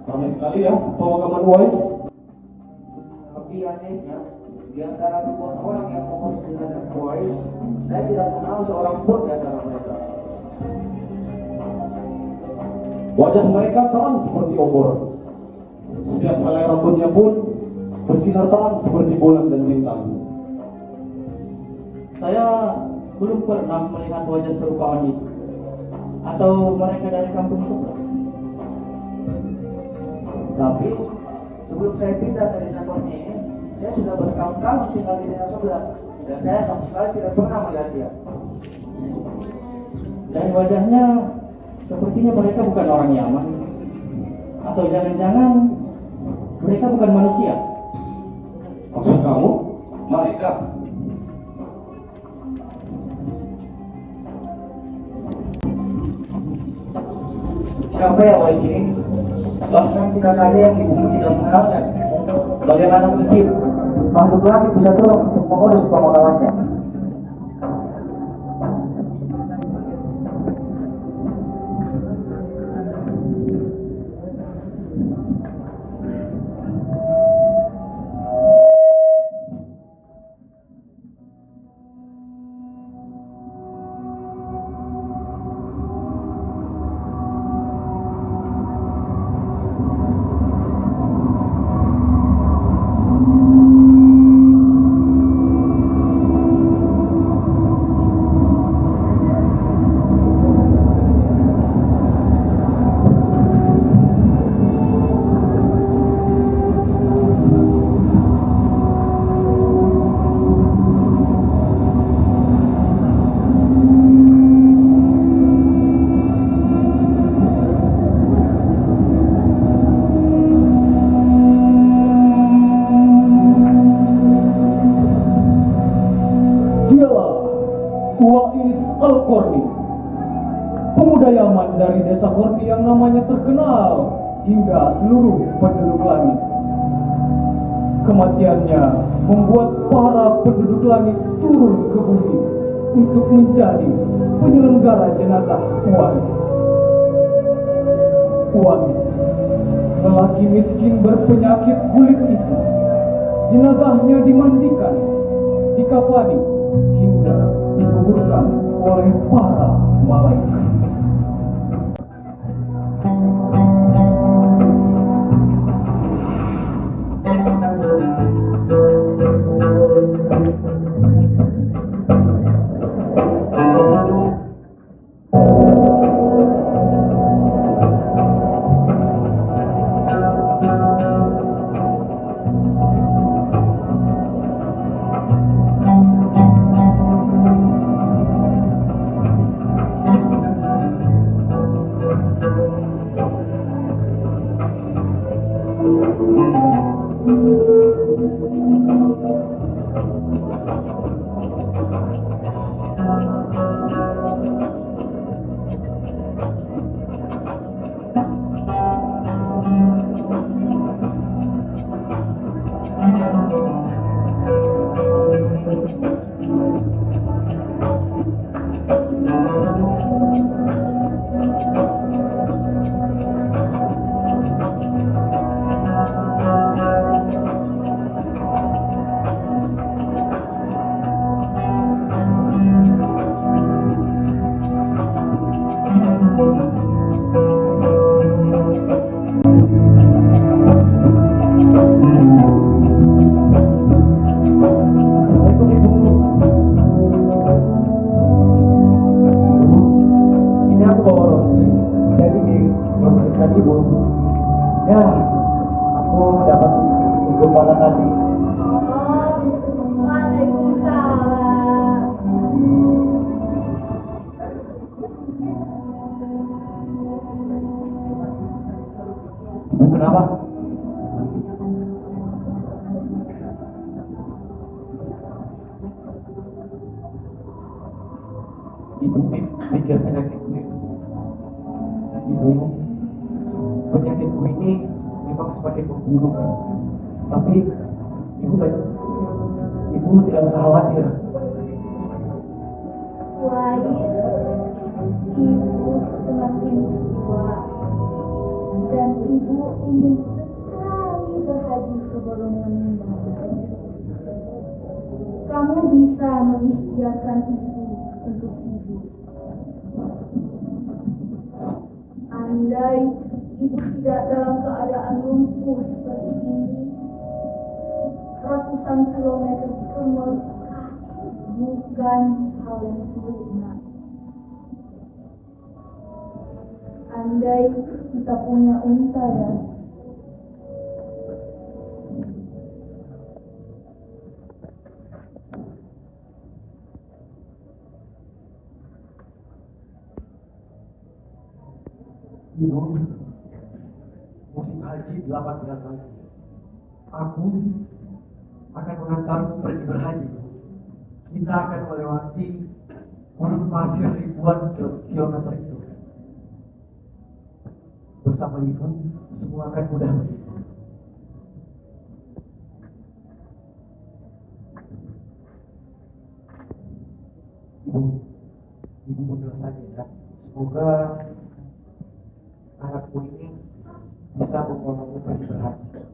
Ramai sekali ya pemakaman Uwais. Tapi anehnya, di antara ribuan orang yang mengurus jenazah Uwais, saya tidak kenal seorang pun di antara mereka. Wajah mereka terang seperti obor. Setiap helai rambutnya pun bersinar terang seperti bulan dan bintang. Saya belum pernah melihat wajah serupa itu. Atau mereka dari kampung sebelah. Tapi sebelum saya pindah ke desa Korni ini, saya sudah bertahun-tahun tinggal di desa sebelah, dan saya sama sekali tidak pernah melihat dia. Dari wajahnya, sepertinya mereka bukan orang Yaman. Atau jangan-jangan mereka bukan manusia. Maksud kamu? Mereka? Siapa ya Uwais ini? Bahkan kita saja yang di bumi tidak mengenalnya. Bagaimana mungkin makhluk langit bisa turun untuk mengurus pemakamannya? Uwais Al-Korni, pemuda Yaman dari desa Korni yang namanya terkenal hingga seluruh penduduk langit. Kematiannya membuat para penduduk langit turun ke bumi untuk menjadi penyelenggara jenazah Uwais. Uwais, lelaki miskin berpenyakit kulit itu, jenazahnya dimandikan, dikafani, hingga dikuburkan oleh para malaikat. Assalamualaikum Ibu. Ini aku bawa roti. Dan ini memutuskan Ibu. Ya, aku dapat gembala tadi. Waalaikumsalam. Ibu kenapa? Ibu pikir penyakitku. Ibu, penyakitku ini memang semakin memburuk. Tapi ibu tidak usah khawatir. Wais, ibu semakin tua dan ibu ingin sekali berhaji sebelum meninggal. Kamu bisa mengikhtiarkan itu untuk ibu. Andai ibu tidak dalam keadaan lumpuh seperti ini, ratusan kilometer ke Mekah bukan hal yang sempurna. Andai kita punya unta ya. Ibu, musim haji 8 bulan lagi. Aku akan mengantarmu pergi berhaji. Kita akan melewati gurun pasir ribuan kilometer itu. Bersama ibu, semua akan mudah bagiku. Ibu mundur saja ya. Semoga anakku ini bisa membawamu pergi berhaji.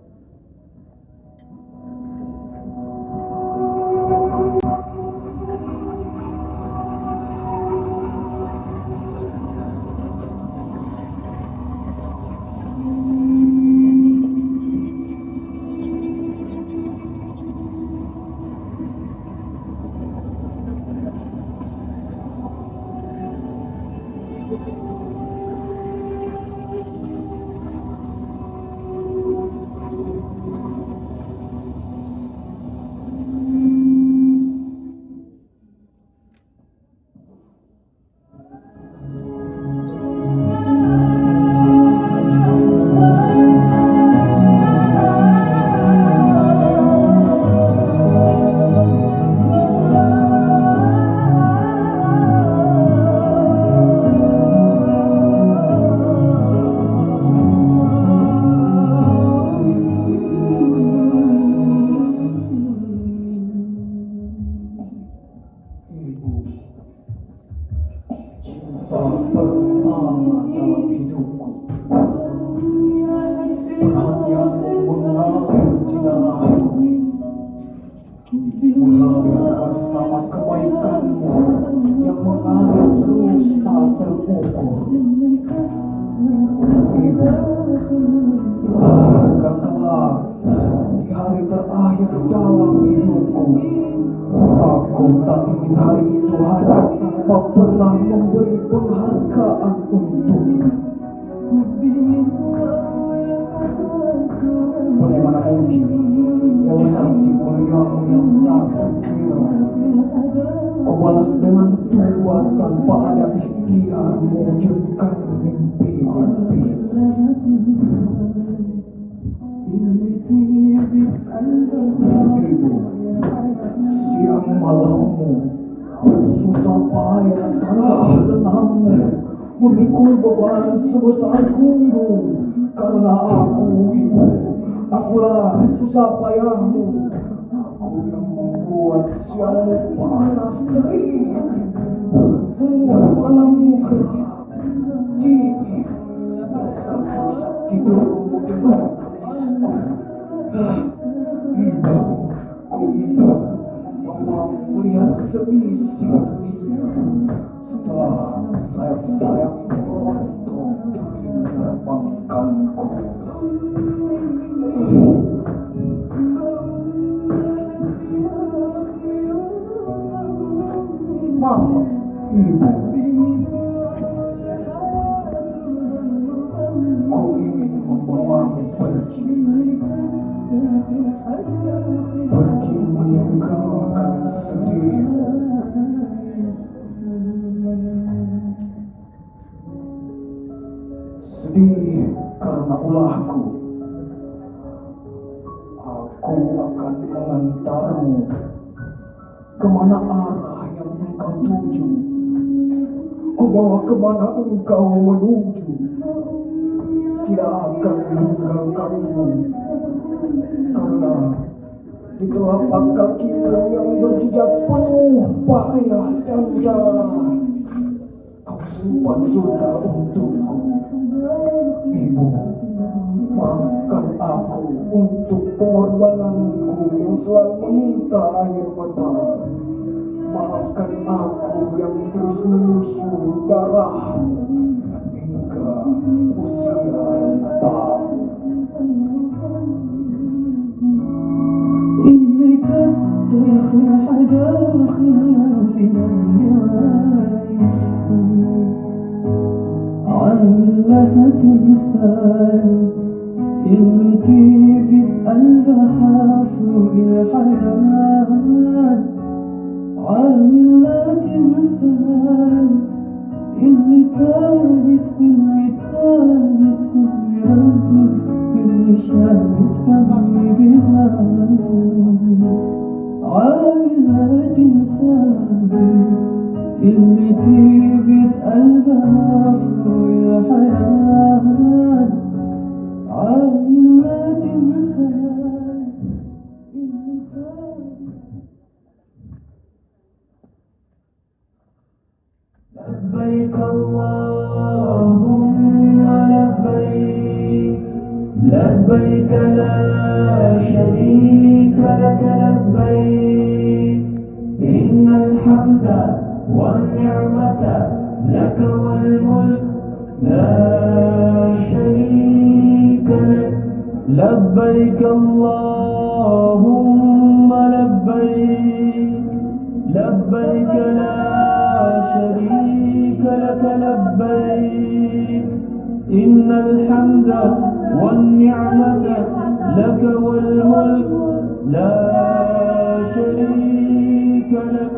Bersama kebaikanmu yang mengalir terus tak terukur. Ibu, hingga kelak di hari terakhir dalam hidupku, aku tak ingin hari itu hanya tanpa pernah memberi penghargaan untukmu. Bagaimana mungkin hati muliamu yang tak terkira kau balas dengan tua tanpa ada ikhtiar mewujudkan mimpi-mimpi. Ibu, siang malammu, susah payah tanpa senangmu, memikul beban sebesar gunung. Karena aku ibu, akulah susah payahmu. Aku yang membuat siangmu panas terik, membuat malammu gelap, dingin, tak bisa tidurmu dengan tangisku. Ibu, ku ingin membawamu melihat seisi dunia. Setelah sayap-sayapmu rontok demi menerbangkanku. Mama, ibu, ku ingin membawamu pergi meninggalkan sedihmu. Sedih karena ulahku. Aku akan mengantarmu kemana arah yang engkau tuju. Ku bawa kemana engkau menuju. Tidak akan meninggalkanmu, karena di telapak kakimu yang berjejak penuh payah dan darah, kau simpan surga untukku. Ibu, maafkan aku untuk pengorbananku yang selalu meminta air mata. Maafkan aku yang terus menyusu darahmu hingga usia rentamu. إنك تدخل حداخل في النعايش عامل لها تمثال اللي تيجي بقلبها فوق الحياة عامل لها تمثال اللي تابت واللي تابت واللي ربت واللي شافت كم جهاد عامل لها تمثال اللي تيجي بقلبها فوق الحياة عامل لها تمثال اللي تابت. لبيك اللهم لبيك لبيك لا شريك لك لبيك إن الحمد والنعمة لك والملك لا شريك لك لبيك اللهم لبيك لبيك لا شريك لك لبيك إن الحمد والنعمة لك والملك لا شريك لك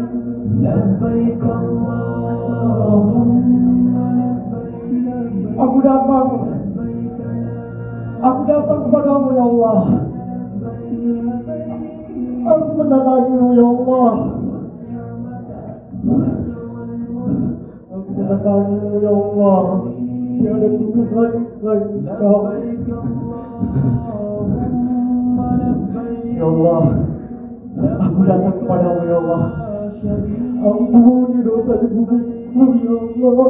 لبيك اللهم لبيك Aku datang kepadamu ya Allah. Aku mendatangimu ya Allah. Aku mendatangimu ya Allah. Tiada Tuhan selain Engkau. Ya Allah, aku datang kepadamu ya Allah. Ampuni dosa ibuku ya Allah.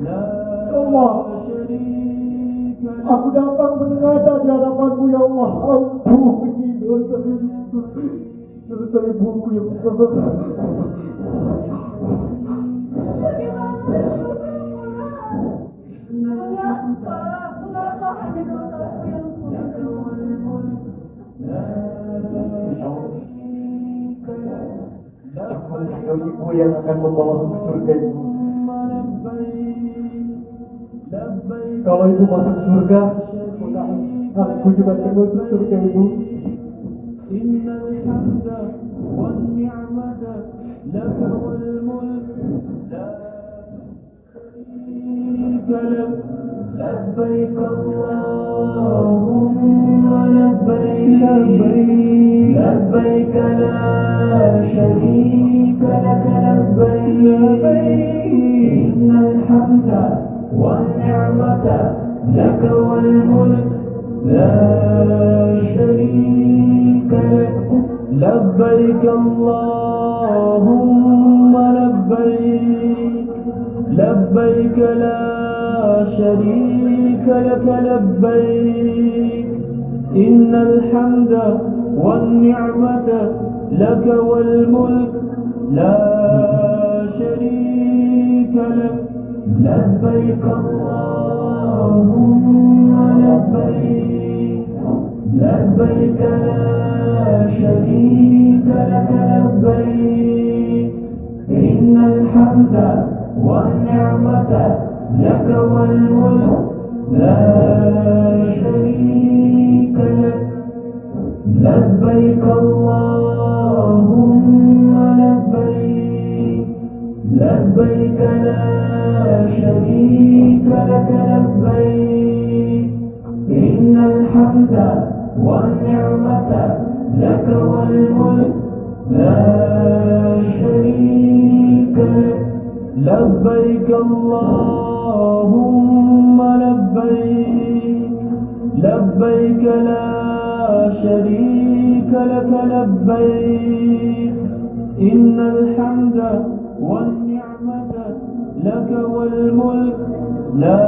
Ya Allah, aku datang menengadah di hadapanmu ya Allah. Ampuni dosa ibuku ya Allah. Mengapa hanya dosaku yang Cuma ibu yang akan membawaku ke surga ibu. Kalau ibu masuk surga, maka aku juga akan masuk surga ibu. لبيك اللهم لبيك لبيك لا شريك لك لبيك إن الحمد والنعمة لك والملك لا شريك لك لبيك اللهم لبيك لبيك لا شريك لك لبيك إن الحمد والنعمة لك والملك لا شريك لك لبيك اللهم لبيك لبيك لا شريك لك لبيك إن الحمد والنعمة لك والملك لا شريك لك لبيك اللهم لبيك لبيك لا شريك لك لبيك إن الحمد والنعمة لك والملك لا شريك لك لبيك اللهم لبيك لبيك لا شريك لك لبيك إن الحمد والنعمة لك والملك لا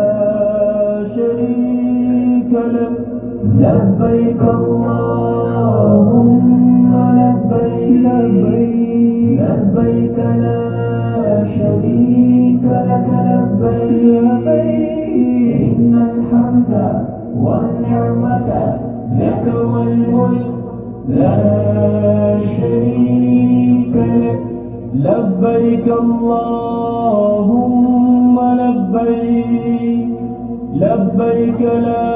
شريك لك لبيك اللهم لبيك لبيك لا شريك لك لبيك إن الحمد والنعمة لك والملك لا شريك لك لبيك اللهم لبيك لبيك لا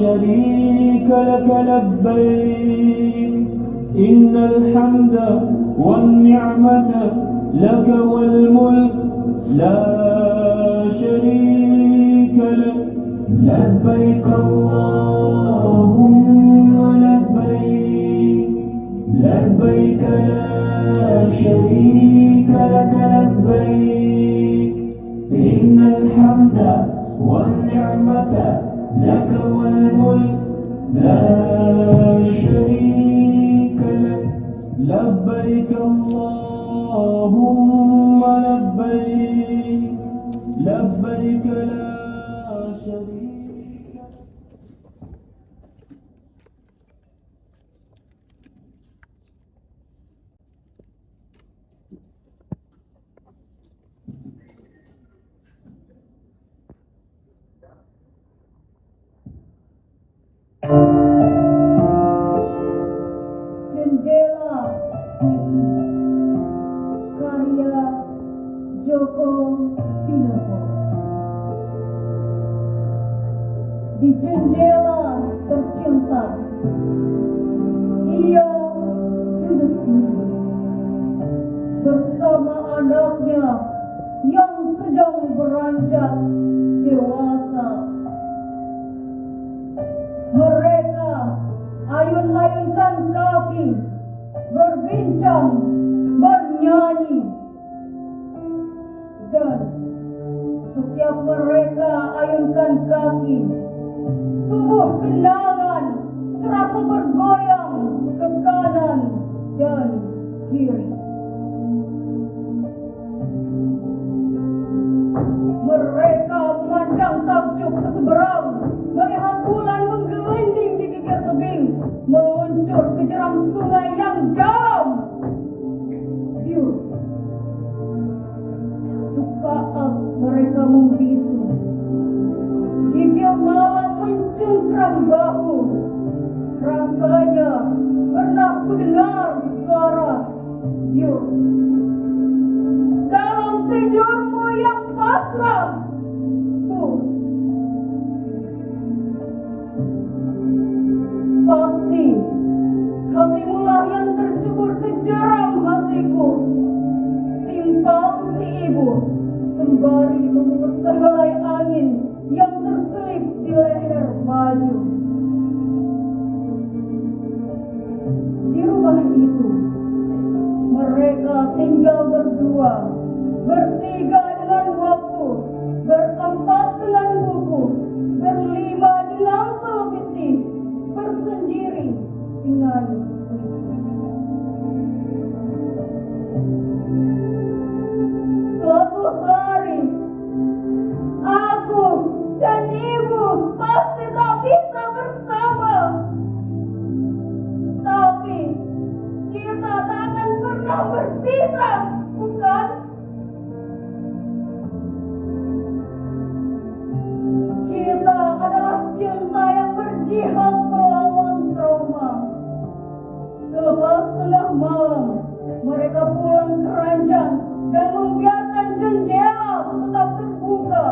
شريك لك لبيك إن الحمد والنعمة لك والملك لا شريك لك لبيك اللهم لبيك لبيك لا شريك لك لبيك إن الحمد والنعمة لك والملك لا شريك لك لبيك اللهم لبيك لبيك لا شريك لك Jendela Puisi karya Joko Pinurbo. Di jendela tercinta, ia duduk-duduk bersama anaknya yang sedang beranjak dewasa. Mereka ayun-ayunkan kaki, berbincang, bernyanyi, dan setiap mereka ayunkan kaki, tubuh kenangan serasa bergoyang ke kanan dan kiri. Mereka memandang takjub ke seberang, melihat bulan menggelinding di gigir tebing, meluncur ke jeram sungai yang dalam. Biur. Sesaat mereka membisu, gigil malam mencengkram bahu. Rasanya pernah ku dengar suara Biur. Dalam tidurmu yang pasrah, pasti hatimulah yang tercebur ke jeram hatiku. Timpal si ibu sembari memungut sehelai angin yang terselip di leher baju. berdua, bertiga dengan waktu, berempat dengan buku, berlima dengan televisi, bersendiri dengan puisi. Suatu hari, aku dan ibu pasti tak bisa bersama. Tapi kita tak akan pernah berpisah, bukan? Kita adalah cinta yang berjihad melawan trauma. Selepas tengah malam, mereka pulang ke ranjang dan membiarkan jendela tetap terbuka.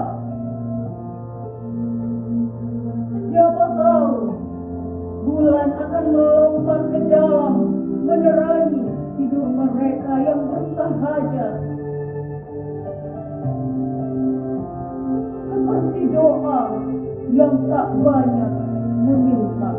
Siapa tahu bulan akan melompat ke dalam, menerangi hidup mereka yang bersahaja. Seperti doa yang tak banyak meminta.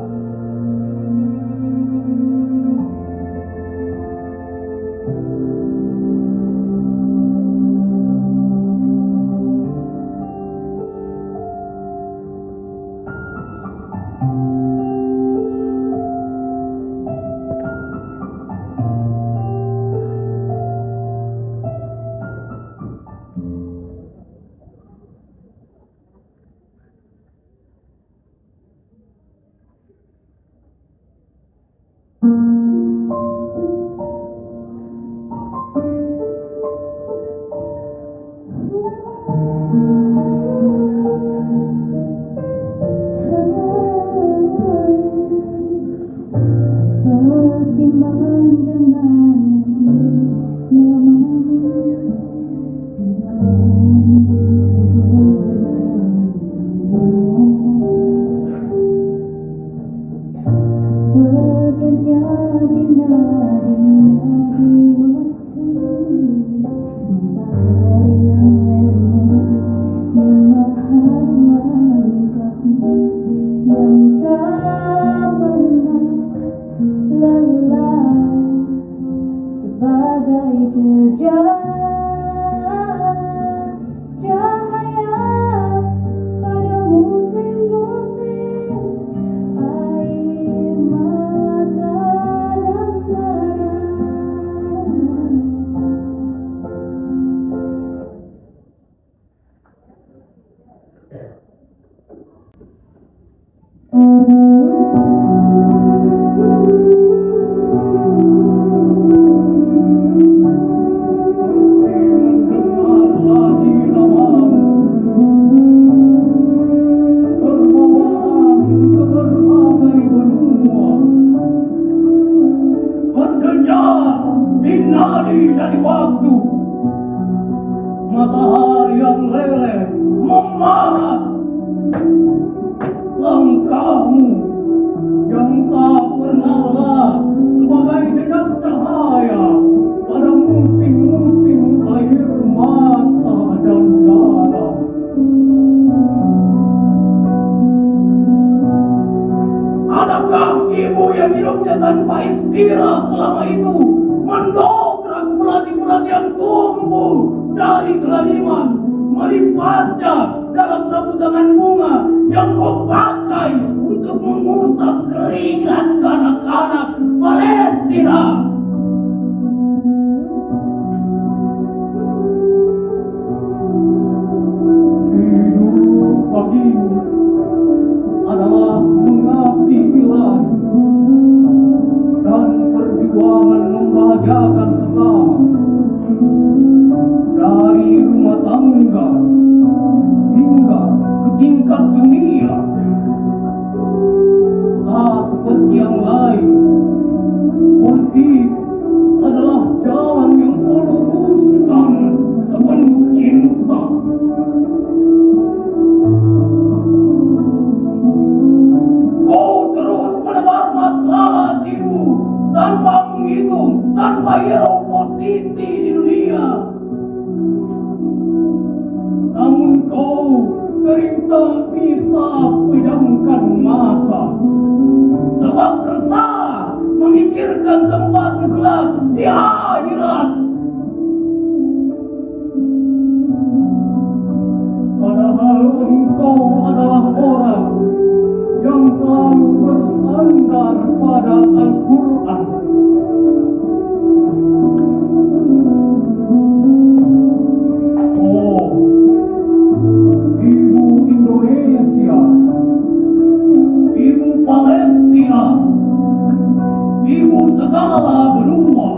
segala benua.